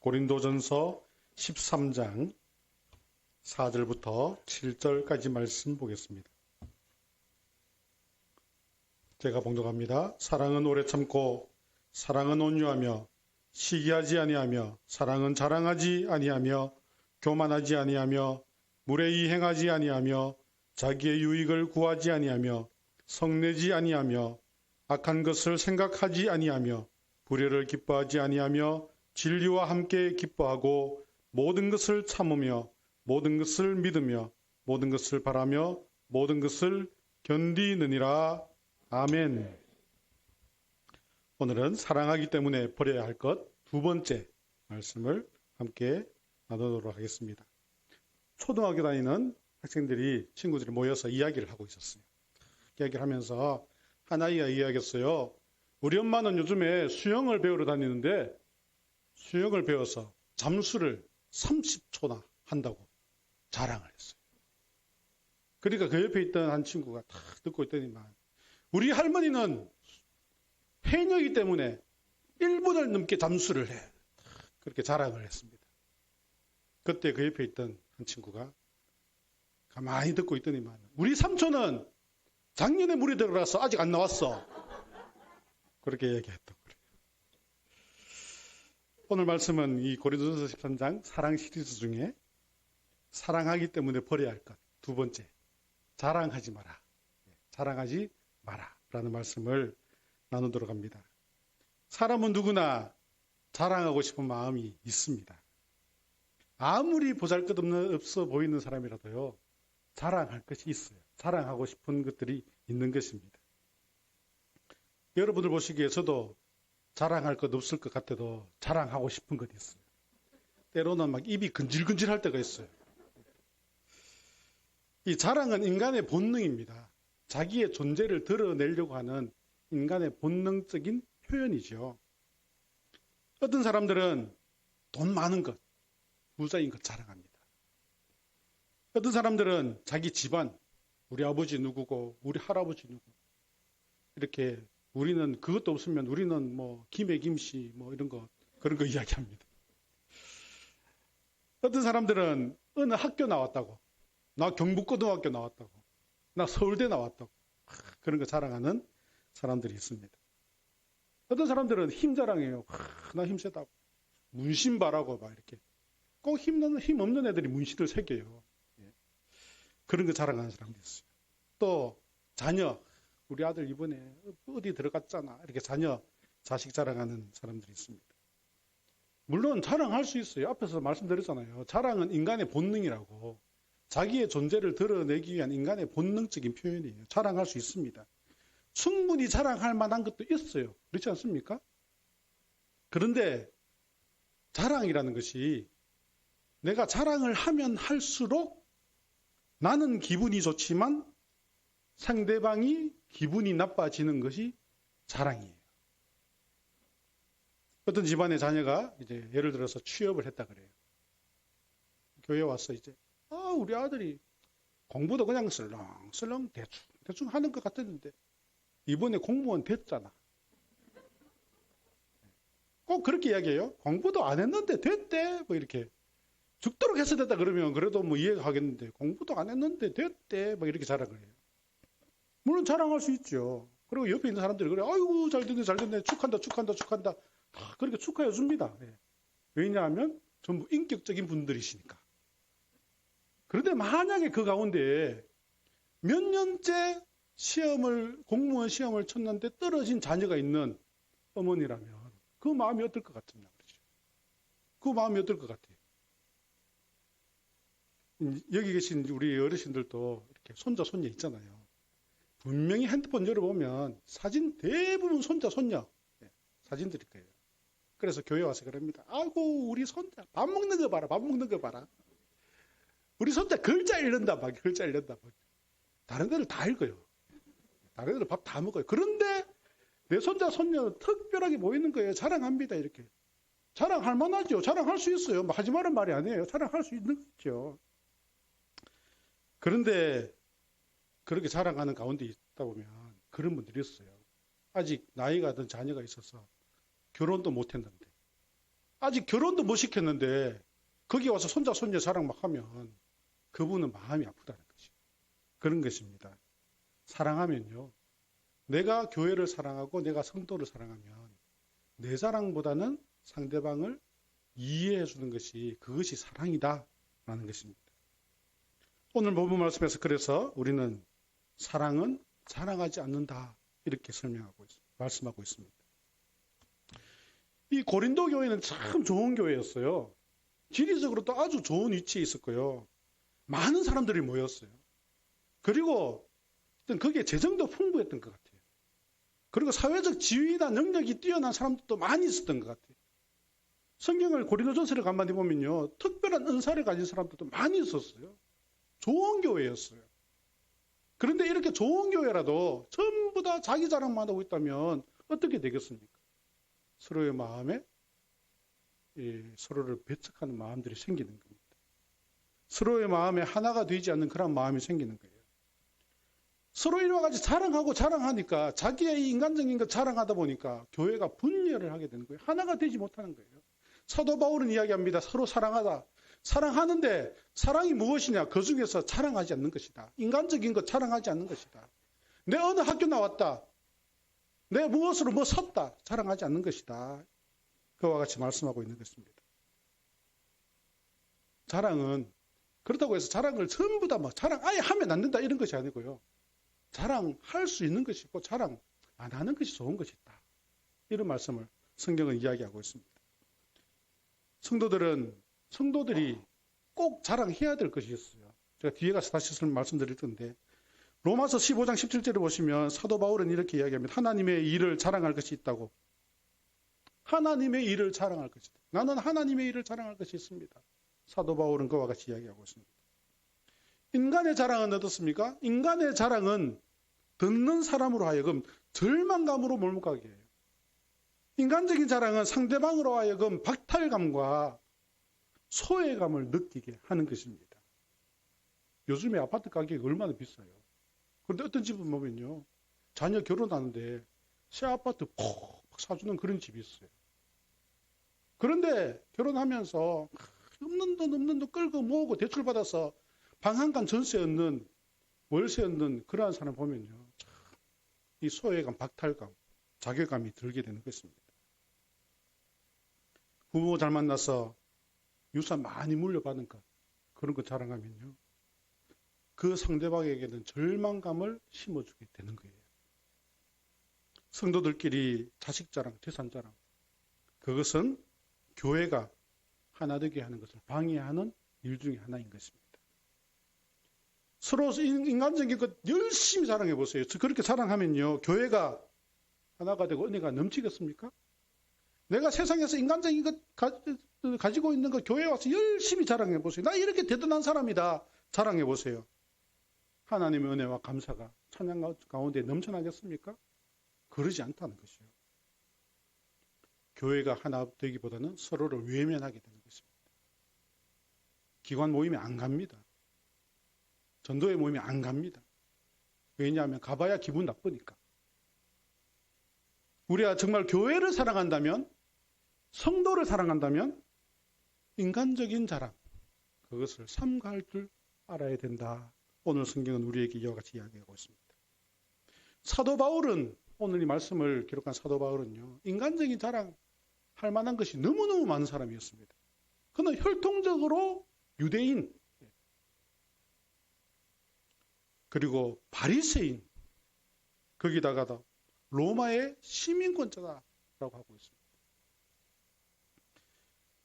고린도전서 13장 4절부터 7절까지 말씀 보겠습니다. 제가 봉독합니다. 사랑은 오래 참고 사랑은 온유하며 시기하지 아니하며 사랑은 자랑하지 아니하며 교만하지 아니하며 무례히 행하지 아니하며 자기의 유익을 구하지 아니하며 성내지 아니하며 악한 것을 생각하지 아니하며 불의를 기뻐하지 아니하며 진리와 함께 기뻐하고 모든 것을 참으며 모든 것을 믿으며 모든 것을 바라며 모든 것을 견디느니라. 아멘. 오늘은 사랑하기 때문에 버려야 할 것 두 번째 말씀을 함께 나누도록 하겠습니다. 초등학교 다니는 학생들이 친구들이 모여서 이야기를 하고 있었어요. 이야기를 하면서 한 아이가 이야기했어요. 우리 엄마는 요즘에 수영을 배우러 다니는데 수영을 배워서 잠수를 30초나 한다고 자랑을 했어요. 그러니까 그 옆에 있던 한 친구가 다 듣고 있더니만 우리 할머니는 해녀이기 때문에 1분을 넘게 잠수를 해. 그렇게 자랑을 했습니다. 그때 그 옆에 있던 한 친구가 가만히 듣고 있더니만 우리 삼촌은 작년에 물에 들어가서 아직 안 나왔어. 그렇게 얘기했다고 그래요. 오늘 말씀은 이 고린도전서 13장 사랑 시리즈 중에 사랑하기 때문에 버려야 할 것 두 번째, 자랑하지 마라. 자랑하지 마라 라는 말씀을 나누도록 합니다. 사람은 누구나 자랑하고 싶은 마음이 있습니다. 아무리 보잘것없는 없어 보이는 사람이라도요, 자랑할 것이 있어요. 자랑하고 싶은 것들이 있는 것입니다. 여러분들 보시기에 저도 자랑할 것 없을 것 같아도 자랑하고 싶은 것이 있어요. 때로는 막 입이 근질근질할 때가 있어요. 이 자랑은 인간의 본능입니다. 자기의 존재를 드러내려고 하는 인간의 본능적인 표현이죠. 어떤 사람들은 돈 많은 것, 부자인 것 자랑합니다. 어떤 사람들은 자기 집안, 우리 아버지 누구고 우리 할아버지 누구 이렇게 우리는 그것도 없으면 우리는 뭐 김에 김씨 뭐 이런 거 그런 거 이야기합니다. 어떤 사람들은 어느 학교 나왔다고, 나 경북고등학교 나왔다고, 나 서울대 나왔다고 그런 거 자랑하는 사람들이 있습니다. 어떤 사람들은 힘 자랑해요. 나 힘세다고. 문신바라고 막 이렇게. 꼭 힘 없는 애들이 문신을 새겨요. 그런 거 자랑하는 사람도 있어요. 또 자녀. 우리 아들 이번에 어디 들어갔잖아. 이렇게 자식 자랑하는 사람들이 있습니다. 물론 자랑할 수 있어요. 앞에서 말씀드렸잖아요. 자랑은 인간의 본능이라고. 자기의 존재를 드러내기 위한 인간의 본능적인 표현이에요. 자랑할 수 있습니다. 충분히 자랑할 만한 것도 있어요. 그렇지 않습니까? 그런데 자랑이라는 것이 내가 자랑을 하면 할수록 나는 기분이 좋지만 상대방이 기분이 나빠지는 것이 자랑이에요. 어떤 집안의 자녀가 이제 예를 들어서 취업을 했다 그래요. 교회에 와서 이제 우리 아들이 공부도 그냥 슬렁슬렁 대충 하는 것 같았는데 이번에 공무원 됐잖아. 꼭 그렇게 이야기해요. 공부도 안 했는데 됐대. 뭐 이렇게. 죽도록 했어야 됐다 그러면 그래도 뭐 이해가 하겠는데 공부도 안 했는데 됐대. 뭐 이렇게 자랑을 해요. 물론 자랑할 수 있죠. 그리고 옆에 있는 사람들이 그래. 아이고 잘 됐네. 축한다. 다 그렇게 축하해 줍니다. 왜냐하면 전부 인격적인 분들이시니까. 그런데 만약에 그 가운데 몇 년째 공무원 시험을 쳤는데 떨어진 자녀가 있는 어머니라면 그 마음이 어떨 것 같습니다. 그렇죠? 그 마음이 어떨 것 같아요? 여기 계신 우리 어르신들도 이렇게 손자, 손녀 있잖아요. 분명히 핸드폰 열어보면 사진 대부분 손자, 손녀 사진들일 거예요. 그래서 교회 와서 그럽니다. 아이고 우리 손자 밥 먹는 거 봐라. 우리 손자 글자 읽는다. 다른 애들 다 읽어요. 다른 애들 밥 다 먹어요. 그런데 내 손자, 손녀는 특별하게 보이는 거예요. 자랑합니다. 이렇게. 자랑할 만하죠. 자랑할 수 있어요. 하지 말은 말이 아니에요. 자랑할 수 있는 거죠. 그런데 그렇게 자랑하는 가운데 있다 보면 그런 분들이 있어요. 아직 나이가 든 자녀가 있어서 결혼도 못 했는데 아직 결혼도 못 시켰는데 거기 와서 손자 손녀 자랑 막 하면 그분은 마음이 아프다는 것이 그런 것입니다. 사랑하면요. 내가 교회를 사랑하고 내가 성도를 사랑하면 내 자랑보다는 상대방을 이해해 주는 것이 그것이 사랑이다라는 것입니다. 오늘 본문 말씀에서 그래서 우리는 사랑은 자랑하지 않는다 이렇게 말씀하고 있습니다. 이 고린도 교회는 참 좋은 교회였어요. 지리적으로도 아주 좋은 위치에 있었고요. 많은 사람들이 모였어요. 그리고 거기에 재정도 풍부했던 것 같아요. 그리고 사회적 지위나 능력이 뛰어난 사람들도 많이 있었던 것 같아요. 성경을 고린도전서를 가만히 보면요. 특별한 은사를 가진 사람들도 많이 있었어요. 좋은 교회였어요. 그런데 이렇게 좋은 교회라도 전부 다 자기 자랑만 하고 있다면 어떻게 되겠습니까? 서로의 마음에 서로를 배척하는 마음들이 생기는 겁니다. 서로의 마음에 하나가 되지 않는 그런 마음이 생기는 거예요. 서로 이와 같이 자랑하니까 자기의 인간적인 것 자랑하다 보니까 교회가 분열을 하게 되는 거예요. 하나가 되지 못하는 거예요. 사도 바울은 이야기합니다. 서로 사랑하다. 사랑하는데 사랑이 무엇이냐? 그 중에서 자랑하지 않는 것이다. 인간적인 것 자랑하지 않는 것이다. 내 어느 학교 나왔다. 내 무엇으로 뭐 섰다. 자랑하지 않는 것이다. 그와 같이 말씀하고 있는 것입니다. 자랑은 그렇다고 해서 자랑을 전부 다 자랑 아예 하면 안 된다 이런 것이 아니고요. 자랑할 수 있는 것이고 자랑 안 하는 것이 좋은 것이다. 이런 말씀을 성경은 이야기하고 있습니다. 성도들이 꼭 자랑해야 될 것이 있어요. 제가 뒤에 가서 다시 말씀드릴 텐데 로마서 15장 17절을 보시면 사도 바울은 이렇게 이야기합니다. 하나님의 일을 자랑할 것이 있다고. 하나님의 일을 자랑할 것이다. 나는 하나님의 일을 자랑할 것이 있습니다. 사도 바울은 그와 같이 이야기하고 있습니다. 인간의 자랑은 어떻습니까? 인간의 자랑은 듣는 사람으로 하여금 절망감으로 몰입하게 해요. 인간적인 자랑은 상대방으로 하여금 박탈감과 소외감을 느끼게 하는 것입니다. 요즘에 아파트 가격이 얼마나 비싸요. 그런데 어떤 집은 보면요. 자녀 결혼하는데 새 아파트 폭 사주는 그런 집이 있어요. 그런데 결혼하면서 없는 돈 끌고 모으고 대출받아서 방 한 칸 전세 얻는 월세 얻는 그러한 사람 보면요. 이 소외감, 박탈감, 자괴감이 들게 되는 것입니다. 부모 잘 만나서 유산 많이 물려받은 것 그런 거 자랑하면요. 그 상대방에게는 절망감을 심어주게 되는 거예요. 성도들끼리 자식 자랑, 재산 자랑 그것은 교회가 하나 되게 하는 것을 방해하는 일 중에 하나인 것입니다. 서로 인간적인 것 열심히 자랑해 보세요. 그렇게 자랑하면요. 교회가 하나가 되고 은혜가 넘치겠습니까? 내가 세상에서 인간적인 것 가지고 있는 것 교회에 와서 열심히 자랑해 보세요. 나 이렇게 대단한 사람이다. 자랑해 보세요. 하나님의 은혜와 감사가 찬양 가운데 넘쳐나겠습니까? 그러지 않다는 것이요. 교회가 하나 되기보다는 서로를 외면하게 되는 것입니다. 기관 모임에 안 갑니다. 전도회 모임에 안 갑니다. 왜냐하면 가봐야 기분 나쁘니까. 우리가 정말 교회를 사랑한다면, 성도를 사랑한다면 인간적인 자랑, 그것을 삼가할 줄 알아야 된다. 오늘 성경은 우리에게 이와 같이 이야기하고 있습니다. 사도 바울은 오늘 이 말씀을 기록한 사도 바울은요. 인간적인 자랑 할 만한 것이 너무너무 많은 사람이었습니다. 그는 혈통적으로 유대인 그리고 바리새인 거기다가도 로마의 시민권자라고 하고 있습니다.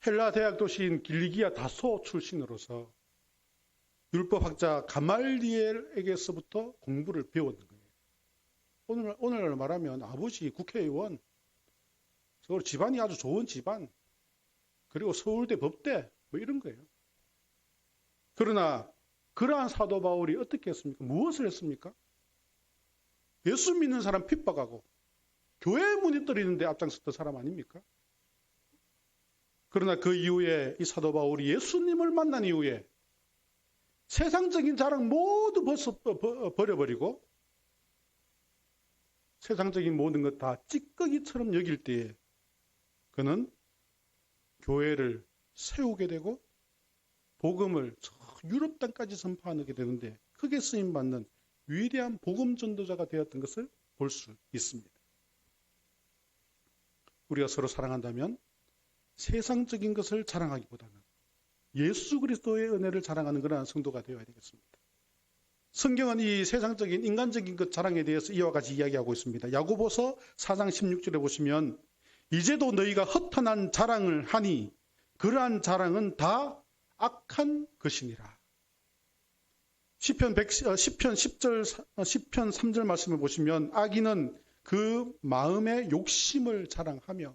헬라 대학 도시인 길리기아 다소 출신으로서 율법학자 가말리엘에게서부터 공부를 배웠는 거예요. 오늘 말하면 아버지 국회의원, 서울 집안이 아주 좋은 집안, 그리고 서울대 법대 뭐 이런 거예요. 그러나 그러한 사도 바울이 어떻게 했습니까? 무엇을 했습니까? 예수 믿는 사람 핍박하고 교회 문이 떨리는데 앞장섰던 사람 아닙니까? 그러나 그 이후에 이 사도 바울이 예수님을 만난 이후에 세상적인 자랑 모두 버려버리고 세상적인 모든 것 다 찌꺼기처럼 여길 때에 그는 교회를 세우게 되고 복음을 저 유럽 땅까지 선포하게 되는데 크게 쓰임받는 위대한 복음 전도자가 되었던 것을 볼 수 있습니다. 우리가 서로 사랑한다면 세상적인 것을 자랑하기보다는 예수 그리스도의 은혜를 자랑하는 그러한 성도가 되어야 되겠습니다. 성경은 이 세상적인 인간적인 것 자랑에 대해서 이와 같이 이야기하고 있습니다. 야고보서 4장 16절에 보시면 이제도 너희가 허탄한 자랑을 하니 그러한 자랑은 다 악한 것이니라. 시편 3절 말씀을 보시면 악인은 그 마음의 욕심을 자랑하며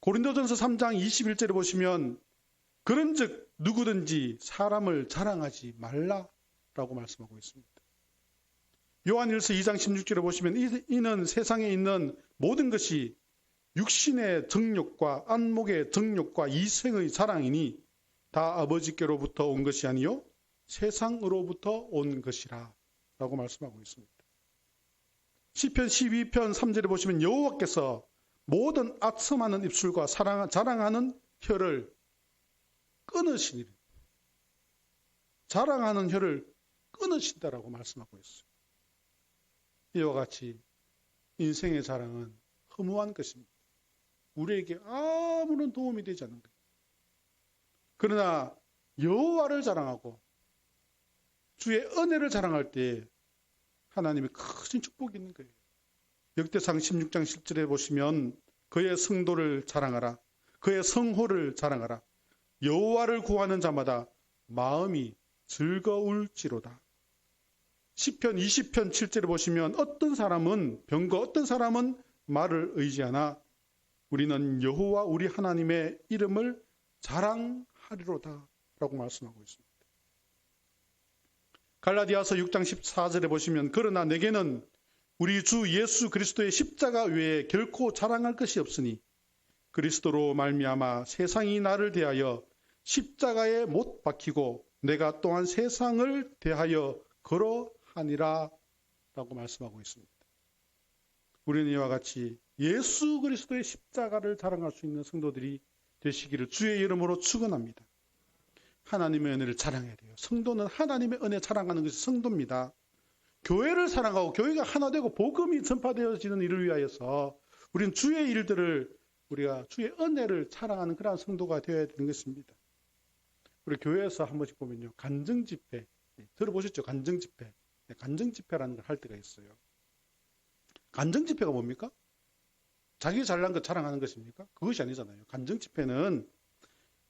고린도전서 3장 21절에 보시면 그런즉 누구든지 사람을 자랑하지 말라라고 말씀하고 있습니다. 요한일서 2장 16절에 보시면 이는 세상에 있는 모든 것이 육신의 정욕과 안목의 정욕과 이생의 자랑이니 다 아버지께로부터 온 것이 아니요 세상으로부터 온 것이라 라고 말씀하고 있습니다. 시편 12편 3절에 보시면 여호와께서 모든 악성하는 입술과 자랑하는 혀를 끊으시니 자랑하는 혀를 끊으신다라고 말씀하고 있어요. 이와 같이 인생의 자랑은 허무한 것입니다. 우리에게 아무런 도움이 되지 않는 거예요. 그러나 여호와를 자랑하고 주의 은혜를 자랑할 때 하나님의 큰 축복이 있는 거예요. 역대상 16장 10절에 보시면 그의 성도를 자랑하라. 그의 성호를 자랑하라. 여호와를 구하는 자마다 마음이 즐거울지로다. 시편 20편 7절에 보시면 어떤 사람은 병거 어떤 사람은 말을 의지하나 우리는 여호와 우리 하나님의 이름을 자랑하리로다 라고 말씀하고 있습니다. 갈라디아서 6장 14절에 보시면 그러나 내게는 우리 주 예수 그리스도의 십자가 외에 결코 자랑할 것이 없으니 그리스도로 말미암아 세상이 나를 대하여 십자가에 못 박히고 내가 또한 세상을 대하여 그러하니라 라고 말씀하고 있습니다. 우리는 이와 같이 예수 그리스도의 십자가를 자랑할 수 있는 성도들이 되시기를 주의 이름으로 축원합니다. 하나님의 은혜를 자랑해야 돼요. 성도는 하나님의 은혜 자랑하는 것이 성도입니다. 교회를 사랑하고 교회가 하나 되고 복음이 전파되어지는 일을 위하여서 우리는 주의 일들을 우리가 주의 은혜를 자랑하는 그러한 성도가 되어야 되는 것입니다. 우리 교회에서 한 번씩 보면요. 간증집회 들어보셨죠? 간증집회. 간증집회라는 걸 할 때가 있어요. 간증집회가 뭡니까? 자기 잘난 것 자랑하는 것입니까? 그것이 아니잖아요. 간증집회는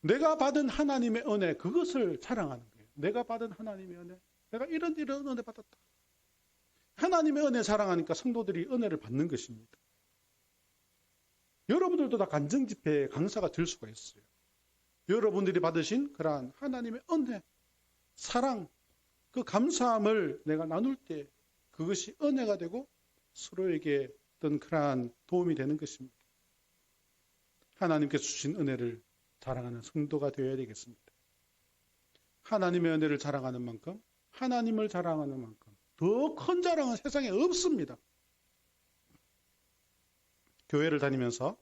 내가 받은 하나님의 은혜 그것을 자랑하는 거예요. 내가 받은 하나님의 은혜. 내가 이런 은혜 받았다. 하나님의 은혜 자랑하니까 성도들이 은혜를 받는 것입니다. 여러분들도 다 간증집회 강사가 될 수가 있어요. 여러분들이 받으신 그러한 하나님의 은혜, 사랑, 그 감사함을 내가 나눌 때 그것이 은혜가 되고 서로에게 어떤 그러한 도움이 되는 것입니다. 하나님께서 주신 은혜를 자랑하는 성도가 되어야 되겠습니다. 하나님의 은혜를 자랑하는 만큼 하나님을 자랑하는 만큼 더 큰 자랑은 세상에 없습니다. 교회를 다니면서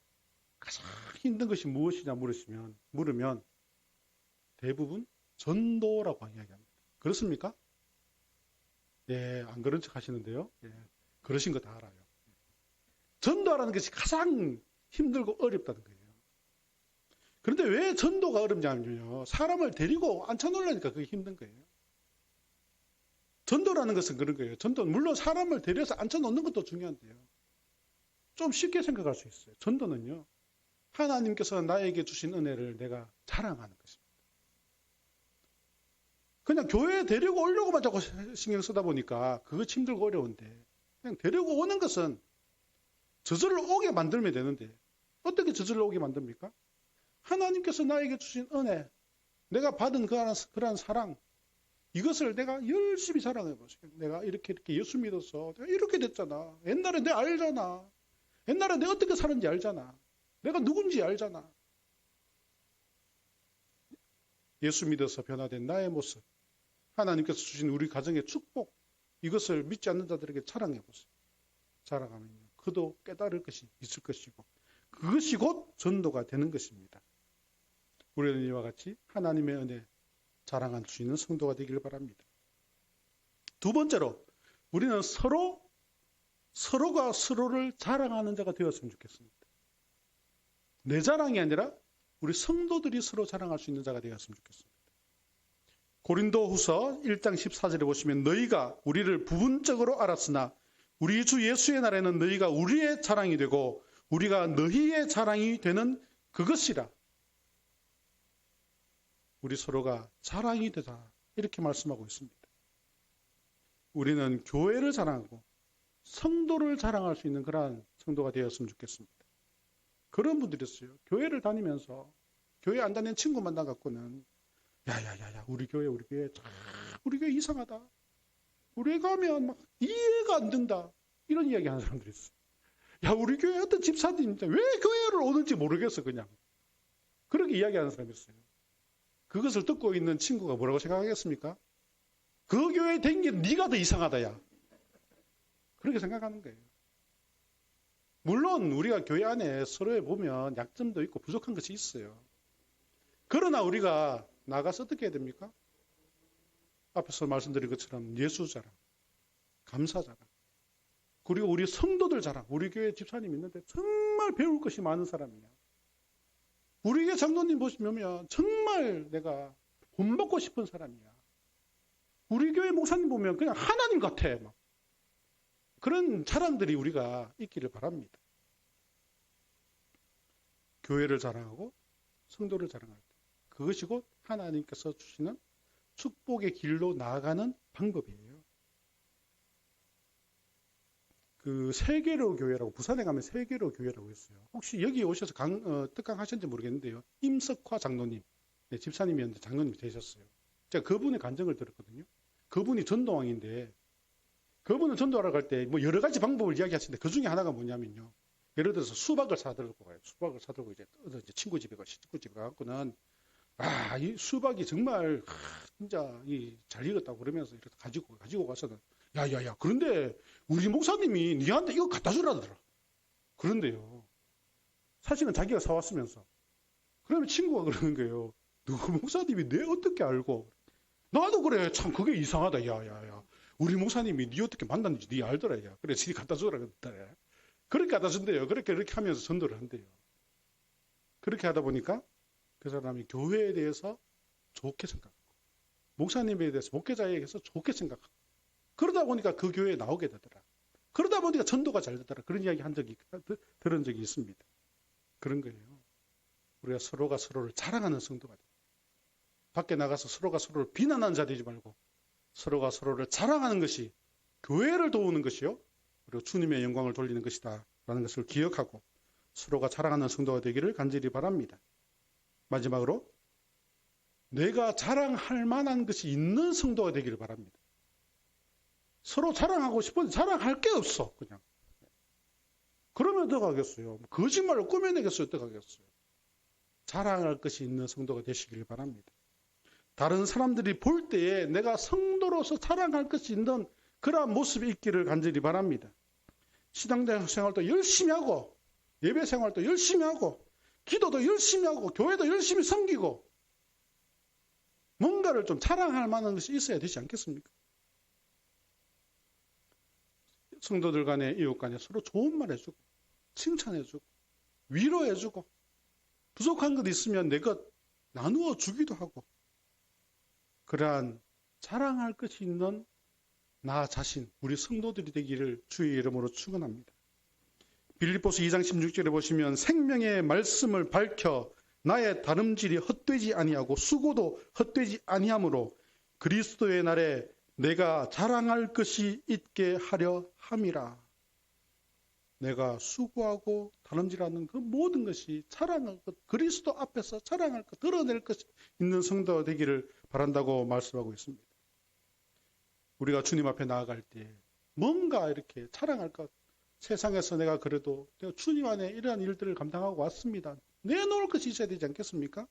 가장 힘든 것이 무엇이냐 물으면 대부분 전도라고 이야기합니다. 그렇습니까? 예, 안 그런 척 하시는데요. 예, 그러신 거 다 알아요. 전도하라는 것이 가장 힘들고 어렵다는 거예요. 그런데 왜 전도가 어렵냐면요. 사람을 데리고 앉혀놓으려니까 그게 힘든 거예요. 전도라는 것은 그런 거예요. 전도는 물론 사람을 데려서 앉혀놓는 것도 중요한데요. 좀 쉽게 생각할 수 있어요. 전도는요. 하나님께서 나에게 주신 은혜를 내가 자랑하는 것입니다. 그냥 교회에 데리고 오려고만 자꾸 신경 쓰다 보니까 그거 힘들고 어려운데 그냥 데리고 오는 것은 저절로 오게 만들면 되는데 어떻게 저절로 오게 만듭니까? 하나님께서 나에게 주신 은혜, 내가 받은 그러한 사랑, 이것을 내가 열심히 자랑해 보세요. 내가 이렇게 예수 믿어서 내가 이렇게 됐잖아. 옛날에 내가 알잖아. 옛날에 내가 어떻게 살았는지 알잖아. 내가 누군지 알잖아. 예수 믿어서 변화된 나의 모습, 하나님께서 주신 우리 가정의 축복, 이것을 믿지 않는 자들에게 자랑해 보세요. 자랑하면요. 그도 깨달을 것이 있을 것이고 그것이 곧 전도가 되는 것입니다. 우리는 이와 같이 하나님의 은혜 자랑할 수 있는 성도가 되기를 바랍니다. 두 번째로 우리는 서로가 서로를 자랑하는 자가 되었으면 좋겠습니다. 내 자랑이 아니라 우리 성도들이 서로 자랑할 수 있는 자가 되었으면 좋겠습니다. 고린도후서 1장 14절에 보시면 너희가 우리를 부분적으로 알았으나 우리 주 예수의 날에는 너희가 우리의 자랑이 되고 우리가 너희의 자랑이 되는 그것이라. 우리 서로가 자랑이 되자 이렇게 말씀하고 있습니다. 우리는 교회를 자랑하고 성도를 자랑할 수 있는 그러한 성도가 되었으면 좋겠습니다. 그런 분들이 있어요. 교회를 다니면서 교회 안 다니는 친구 만나갖고는 야야야야 우리 교회 이상하다. 우리 가면 막 이해가 안 된다. 이런 이야기 하는 사람들이 있어요. 야 우리 교회 어떤 집사님 왜 교회를 오는지 모르겠어 그냥. 그렇게 이야기하는 사람이 있어요. 그것을 듣고 있는 친구가 뭐라고 생각하겠습니까? 그 교회에 댕겨 네가 더 이상하다 야. 그렇게 생각하는 거예요. 물론 우리가 교회 안에 서로에 보면 약점도 있고 부족한 것이 있어요. 그러나 우리가 나가서 어떻게 해야 됩니까? 앞에서 말씀드린 것처럼 예수 자랑, 감사 자랑, 그리고 우리 성도들 자랑. 우리 교회 집사님 있는데 정말 배울 것이 많은 사람이야. 우리 교회 장로님 보시면 정말 내가 본받고 싶은 사람이야. 우리 교회 목사님 보면 그냥 하나님 같아. 막. 그런 자랑들이 우리가 있기를 바랍니다. 교회를 자랑하고 성도를 자랑할 때 그것이 곧 하나님께서 주시는 축복의 길로 나아가는 방법이에요. 그 세계로 교회라고 부산에 가면 세계로 교회라고 있어요. 혹시 여기 오셔서 특강하셨는지 모르겠는데요. 임석화 장로님, 네, 집사님이었는데 장로님이 되셨어요. 제가 그분의 간증을 들었거든요. 그분이 전도왕인데 그분은 전도하러 갈 때 뭐 여러 가지 방법을 이야기하시는데 그 중에 하나가 뭐냐면요. 예를 들어서 수박을 사들고 가요. 수박을 사들고 이제 친구 집에 가갖고는 이 수박이 정말 진짜 잘 익었다고 그러면서 이렇게 가지고 가서는 야야야 그런데 우리 목사님이 니한테 이거 갖다 주라더라. 그런데요. 사실은 자기가 사왔으면서 그러면 친구가 그러는 거예요. 누구 목사님이 내 어떻게 알고? 나도 그래. 참 그게 이상하다. 야야야. 우리 목사님이 니 어떻게 만났는지 니 알더라. 야. 그래 니 갖다 주라 그랬다. 그렇게 갖다 준대요. 그렇게 하면서 전도를 한대요. 그렇게 하다 보니까 그 사람이 교회에 대해서 좋게 생각하고 목사님에 대해서 목회자에 대해서 좋게 생각하고 그러다 보니까 그 교회에 나오게 되더라. 그러다 보니까 전도가 잘 되더라. 그런 이야기 들은 적이 있습니다. 그런 거예요. 우리가 서로가 서로를 자랑하는 성도가 돼요. 밖에 나가서 서로가 서로를 비난하는 자 되지 말고 서로가 서로를 자랑하는 것이 교회를 도우는 것이요. 그리고 주님의 영광을 돌리는 것이다. 라는 것을 기억하고 서로가 자랑하는 성도가 되기를 간절히 바랍니다. 마지막으로 내가 자랑할 만한 것이 있는 성도가 되기를 바랍니다. 서로 자랑하고 싶은데 자랑할 게 없어. 그냥. 그러면 어떡하겠어요? 거짓말을 꾸며내겠어요? 어떡하겠어요? 자랑할 것이 있는 성도가 되시길 바랍니다. 다른 사람들이 볼 때에 내가 성도로서 자랑할 것이 있는 그러한 모습이 있기를 간절히 바랍니다. 신앙 생활도 열심히 하고 예배 생활도 열심히 하고 기도도 열심히 하고 교회도 열심히 섬기고 뭔가를 좀 자랑할 만한 것이 있어야 되지 않겠습니까? 성도들 간에 이웃 간에 서로 좋은 말 해주고 칭찬해주고 위로해주고 부족한 것 있으면 내 것 나누어 주기도 하고 그러한 자랑할 것이 있는 나 자신 우리 성도들이 되기를 주의 이름으로 축원합니다. 빌립보서 2장 16절에 보시면 생명의 말씀을 밝혀 나의 다름질이 헛되지 아니하고 수고도 헛되지 아니하므로 그리스도의 날에 내가 자랑할 것이 있게 하려 함이라. 내가 수고하고 다름질하는 그 모든 것이 자랑할 것, 그리스도 앞에서 자랑할 것, 드러낼 것이 있는 성도가 되기를 바란다고 말씀하고 있습니다. 우리가 주님 앞에 나아갈 때 뭔가 이렇게 자랑할 것, 세상에서 내가 그래도 내가 주님 안에 이러한 일들을 감당하고 왔습니다. 내놓을 것이 있어야 되지 않겠습니까?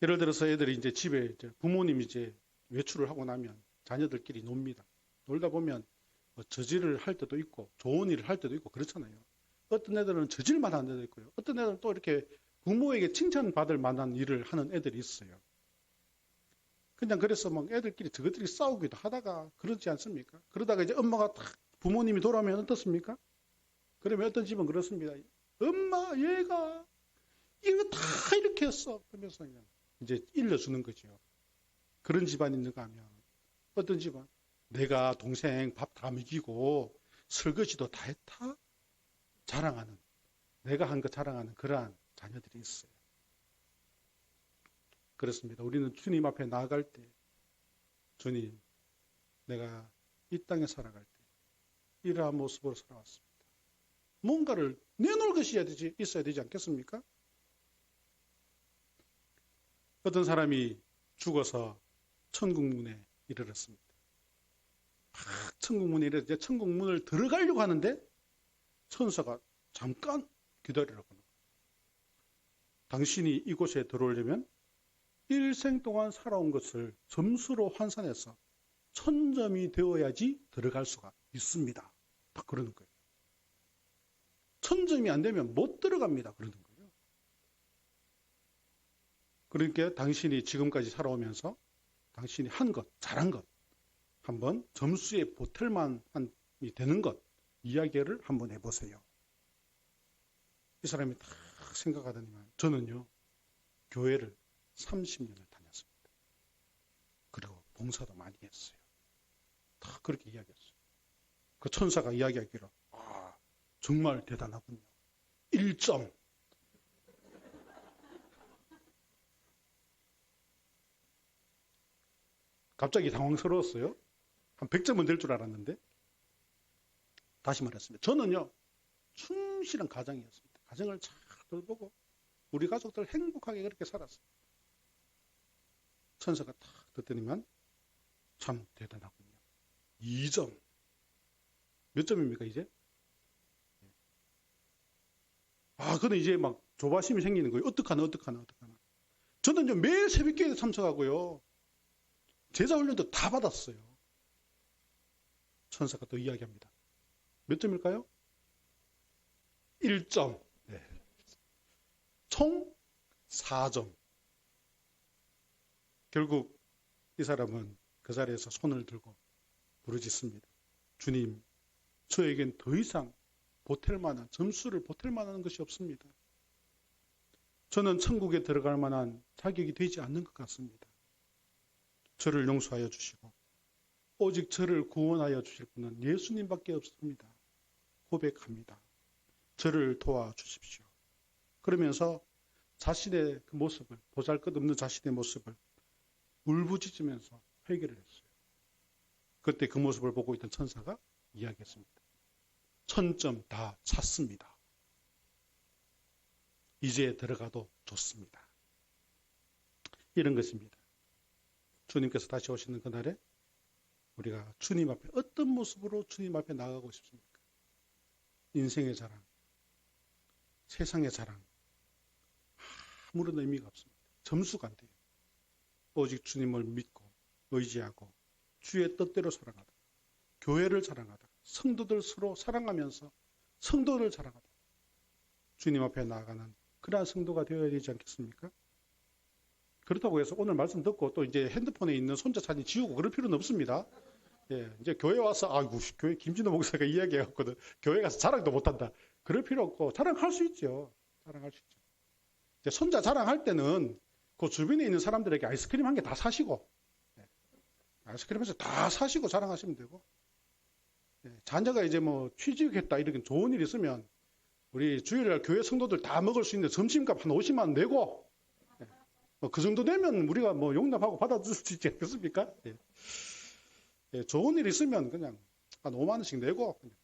예를 들어서 애들이 이제 집에 부모님이 이제 외출을 하고 나면 자녀들끼리 놉니다. 놀다 보면 뭐 저지를 할 때도 있고 좋은 일을 할 때도 있고 그렇잖아요. 어떤 애들은 저질만한 애들 있고요. 어떤 애들은 또 이렇게 부모에게 칭찬받을 만한 일을 하는 애들이 있어요. 그냥 그래서 막 애들끼리 저것들이 싸우기도 하다가 그러지 않습니까? 그러다가 이제 엄마가 딱 부모님이 돌아오면 어떻습니까? 그러면 어떤 집은 그렇습니다. 엄마, 얘가 이거 다 이렇게 했어. 그러면서 그냥 이제 일러주는 거죠. 그런 집안 있는가 하면 어떤 집안 내가 동생 밥 다 먹이고 설거지도 다 했다? 자랑하는, 내가 한 거 자랑하는 그러한 자녀들이 있어요. 그렇습니다. 우리는 주님 앞에 나아갈 때 주님, 내가 이 땅에 살아갈 때 이러한 모습으로 살아왔습니다. 뭔가를 내놓을 것이 있어야 되지 않겠습니까? 어떤 사람이 죽어서 천국문에 이르렀습니다. 천국문에 이르렀 이제 천국문을 들어가려고 하는데 천사가 잠깐 기다리라고. 당신이 이곳에 들어오려면 일생 동안 살아온 것을 점수로 환산해서 1000점이 되어야지 들어갈 수가 있습니다. 딱 그러는 거예요. 1000점이 안 되면 못 들어갑니다. 그러는 거예요. 그러니까 당신이 지금까지 살아오면서 당신이 한 것, 잘한 것, 한번 점수에 보탤만이 되는 것, 이야기를 한번 해보세요. 이 사람이 딱 생각하더니만 저는요, 교회를 30년을 다녔습니다. 그리고 봉사도 많이 했어요. 다 그렇게 이야기했어요. 그 천사가 이야기하기로, 정말 대단하군요. 1점. 갑자기 당황스러웠어요. 한 100점은 될 줄 알았는데. 다시 말했습니다. 저는요, 충실한 가장이었습니다. 가정을 잘 돌보고 우리 가족들 행복하게 그렇게 살았습니다. 천사가 딱 듣더니만 참 대단하군요. 2점. 몇 점입니까 이제? 근데 이제 막 조바심이 생기는 거예요. 어떡하나. 저는 매일 새벽기도에 참석하고요. 제자훈련도 다 받았어요. 천사가 또 이야기합니다. 몇 점일까요? 1점. 네. 총 4점. 결국 이 사람은 그 자리에서 손을 들고 부르짖습니다. 주님, 저에겐 더 이상 보탤 만한, 점수를 보탤 만한 것이 없습니다. 저는 천국에 들어갈 만한 자격이 되지 않는 것 같습니다. 저를 용서하여 주시고 오직 저를 구원하여 주실 분은 예수님밖에 없습니다. 고백합니다. 저를 도와주십시오. 그러면서 자신의 그 모습을, 보잘것없는 자신의 모습을 울부짖으면서 회개를 했어요. 그때 그 모습을 보고 있던 천사가 이야기했습니다. 1000점 다 찼습니다. 이제 들어가도 좋습니다. 이런 것입니다. 주님께서 다시 오시는 그날에 우리가 주님 앞에 어떤 모습으로 주님 앞에 나가고 싶습니까? 인생의 자랑, 세상의 자랑, 아무런 의미가 없습니다. 점수가 안 돼요. 오직 주님을 믿고 의지하고 주의 뜻대로 살아가다, 교회를 자랑하다, 성도들 서로 사랑하면서 성도를 자랑하다, 주님 앞에 나아가는 그러한 성도가 되어야 되지 않겠습니까? 그렇다고 해서 오늘 말씀 듣고 또 이제 핸드폰에 있는 손자 사진 지우고 그럴 필요는 없습니다. 예, 이제 교회 와서 교회 김진호 목사가 이야기해갖거든. 교회 가서 자랑도 못한다. 그럴 필요 없고 자랑할 수 있죠. 자랑할 수 있죠. 이제 손자 자랑할 때는 그 주변에 있는 사람들에게 아이스크림 한 개 다 사시고, 아이스크림에서 다 사시고 자랑하시면 되고, 자녀가 이제 뭐 취직했다 이렇게 좋은 일 있으면 우리 주일날 교회 성도들 다 먹을 수 있는 점심값 한 50만 원 내고, 그 정도 되면 우리가 뭐 용납하고 받아줄 수 있지 않겠습니까? 좋은 일 있으면 그냥 한 5만 원씩 내고, 그냥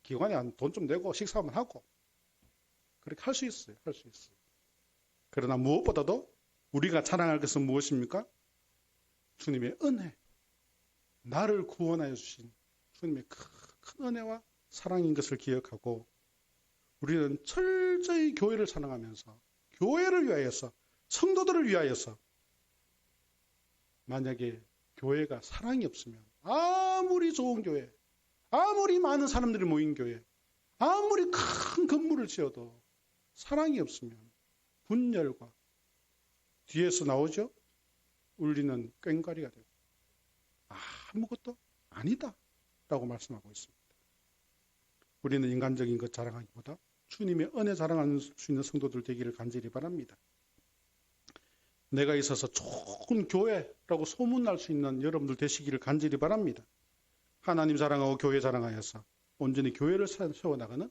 기관에 한 돈 좀 내고 식사 한번 하고, 그렇게 할 수 있어요. 할 수 있어요. 그러나 무엇보다도 우리가 자랑할 것은 무엇입니까? 주님의 은혜, 나를 구원하여 주신 주님의 큰 은혜와 사랑인 것을 기억하고 우리는 철저히 교회를 사랑하면서 교회를 위하여서, 성도들을 위하여서, 만약에 교회가 사랑이 없으면 아무리 좋은 교회, 아무리 많은 사람들이 모인 교회, 아무리 큰 건물을 지어도 사랑이 없으면 분열과 뒤에서 나오죠? 울리는 꽹과리가 되고 아무것도 아니다 라고 말씀하고 있습니다. 우리는 인간적인 것 자랑하기보다 주님의 은혜 자랑할 수 있는 성도들 되기를 간절히 바랍니다. 내가 있어서 좋은 교회라고 소문날 수 있는 여러분들 되시기를 간절히 바랍니다. 하나님 자랑하고 교회 자랑하여서 온전히 교회를 세워나가는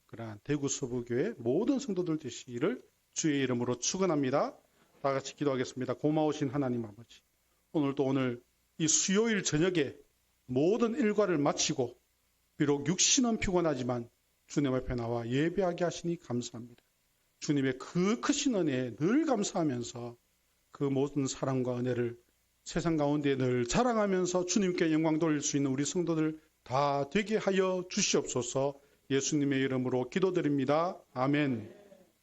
그러한 대구 서부교회 모든 성도들 되시기를 주의 이름으로 축원합니다. 다 같이 기도하겠습니다. 고마우신 하나님 아버지, 오늘 이 수요일 저녁에 모든 일과를 마치고 비록 육신은 피곤하지만 주님 앞에 나와 예배하게 하시니 감사합니다. 주님의 그 크신 은혜에 늘 감사하면서 그 모든 사랑과 은혜를 세상 가운데 늘 자랑하면서 주님께 영광 돌릴 수 있는 우리 성도들 다 되게 하여 주시옵소서. 예수님의 이름으로 기도드립니다. 아멘.